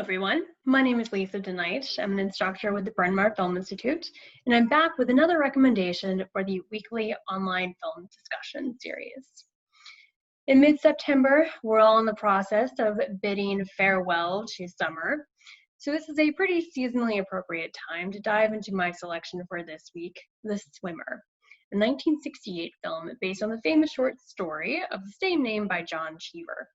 everyone. My name is Lisa DeNight. I'm an instructor with the Bryn Mawr Film Institute, and I'm back with another recommendation for the weekly online film discussion series. In mid-September, we're all in the process of bidding farewell to summer, so this is a pretty seasonally appropriate time to dive into my selection for this week, The Swimmer, a 1968 film based on the famous short story of the same name by John Cheever.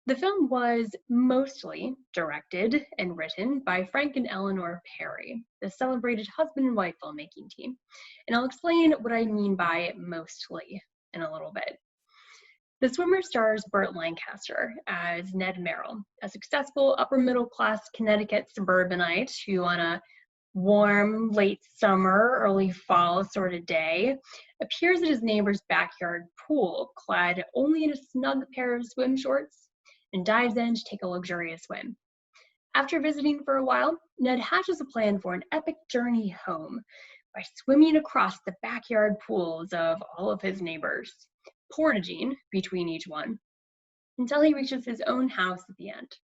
The film was mostly directed and written by Frank and Eleanor Perry, the celebrated husband and wife filmmaking team, and I'll explain what I mean by mostly in a little bit. The Swimmer stars Burt Lancaster as Ned Merrill, a successful upper-middle-class Connecticut suburbanite who on a warm, late summer, early fall sort of day, appears at his neighbor's backyard pool, clad only in a snug pair of swim shorts, and dives in to take a luxurious swim. After visiting for a while, Ned hatches a plan for an epic journey home by swimming across the backyard pools of all of his neighbors, portaging between each one, until he reaches his own house at the end.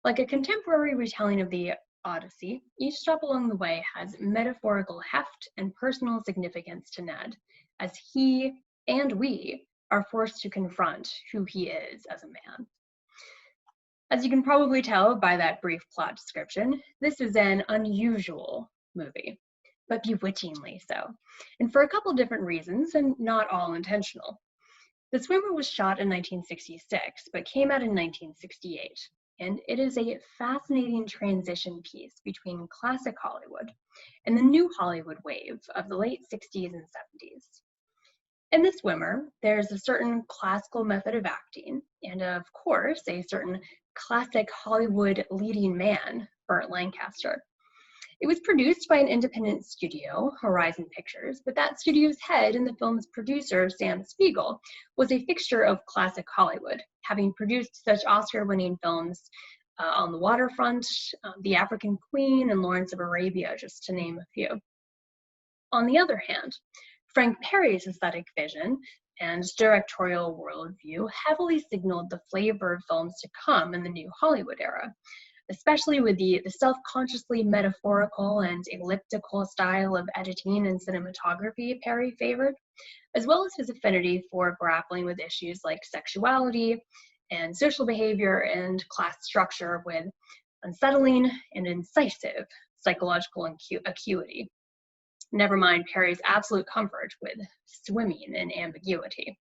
Like a contemporary retelling of the Odyssey, each stop along the way has metaphorical heft and personal significance to Ned, as he and we are forced to confront who he is as a man. As you can probably tell by that brief plot description, this is an unusual movie, but bewitchingly so, and for a couple different reasons, and not all intentional. The Swimmer was shot in 1966, but came out in 1968, and it is a fascinating transition piece between classic Hollywood and the new Hollywood wave of the late 60s and 70s. In The Swimmer, there's a certain classical method of acting, and of course, a certain classic Hollywood leading man, Burt Lancaster. It was produced by an independent studio, Horizon Pictures, but that studio's head and the film's producer, Sam Spiegel, was a fixture of classic Hollywood, having produced such Oscar-winning films On the Waterfront, The African Queen, and Lawrence of Arabia, just to name a few. On the other hand, Frank Perry's aesthetic vision and directorial worldview heavily signaled the flavor of films to come in the new Hollywood era, especially with the self-consciously metaphorical and elliptical style of editing and cinematography Perry favored, as well as his affinity for grappling with issues like sexuality and social behavior and class structure with unsettling and incisive psychological acuity. Never mind Perry's absolute comfort with swimming in ambiguity.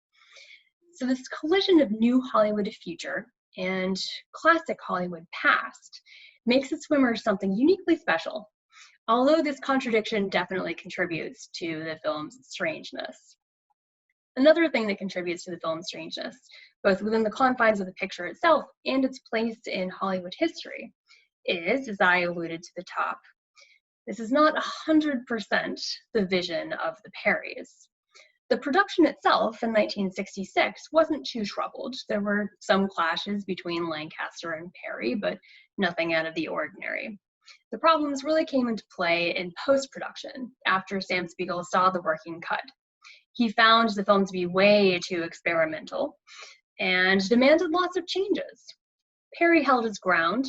So this collision of new Hollywood future and classic Hollywood past makes The Swimmer something uniquely special, although this contradiction definitely contributes to the film's strangeness. Another thing that contributes to the film's strangeness, both within the confines of the picture itself and its place in Hollywood history, is, as I alluded to the top, this is not 100% the vision of the Perrys. The production itself in 1966 wasn't too troubled. There were some clashes between Lancaster and Perry, but nothing out of the ordinary. The problems really came into play in post-production after Sam Spiegel saw the working cut. He found the film to be way too experimental and demanded lots of changes. Perry held his ground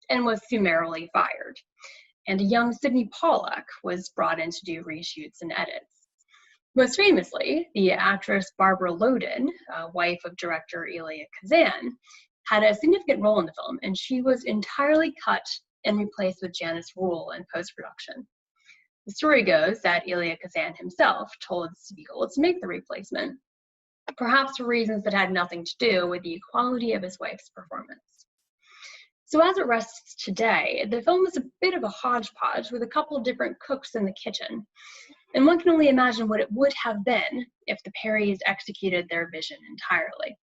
and was summarily fired, and a young Sidney Pollack was brought in to do reshoots and edits. Most famously, the actress Barbara Loden, wife of director Elia Kazan, had a significant role in the film, and she was entirely cut and replaced with Janice Rule in post-production. The story goes that Elia Kazan himself told Spiegel to make the replacement, perhaps for reasons that had nothing to do with the quality of his wife's performance. So as it rests today, the film is a bit of a hodgepodge with a couple different cooks in the kitchen, and one can only imagine what it would have been if the Perrys executed their vision entirely.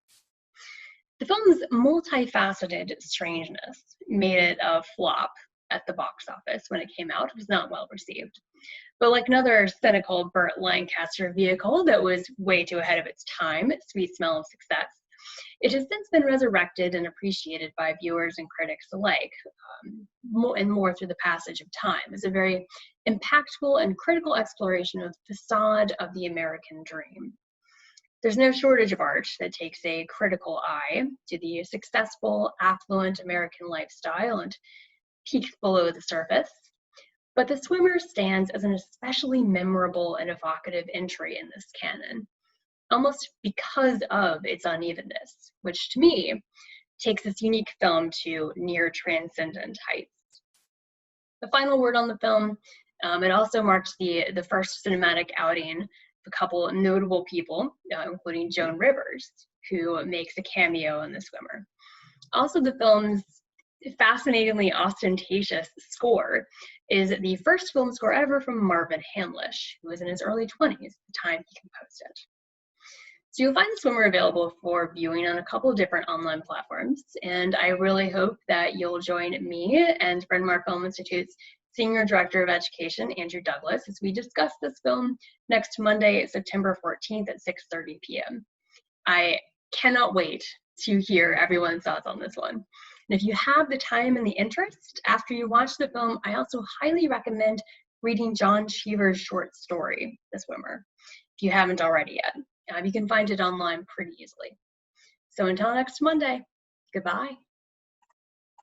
The film's multifaceted strangeness made it a flop at the box office when it came out. It was not well received. But like another cynical Burt Lancaster vehicle that was way too ahead of its time, Sweet Smell of Success, it has since been resurrected and appreciated by viewers and critics alike, more and more through the passage of time, as a very impactful and critical exploration of the facade of the American dream. There's no shortage of art that takes a critical eye to the successful, affluent American lifestyle and peeks below the surface. But the swimmer stands as an especially memorable and evocative entry in this canon, almost because of its unevenness, which to me takes this unique film to near transcendent heights. The final word on the film, it also marks the first cinematic outing of a couple notable people, including Joan Rivers, who makes a cameo in The Swimmer. Also, the film's fascinatingly ostentatious score is the first film score ever from Marvin Hamlisch, who was in his early 20s at the time he composed it. So you'll find The Swimmer available for viewing on a couple of different online platforms, and I really hope that you'll join me and Bryn Mawr Film Institute's Senior Director of Education, Andrew Douglas, as we discuss this film next Monday, September 14th at 6:30 p.m. I cannot wait to hear everyone's thoughts on this one. And if you have the time and the interest, after you watch the film, I also highly recommend reading John Cheever's short story, The Swimmer, if you haven't already yet. You can find it online pretty easily. So until next Monday, goodbye.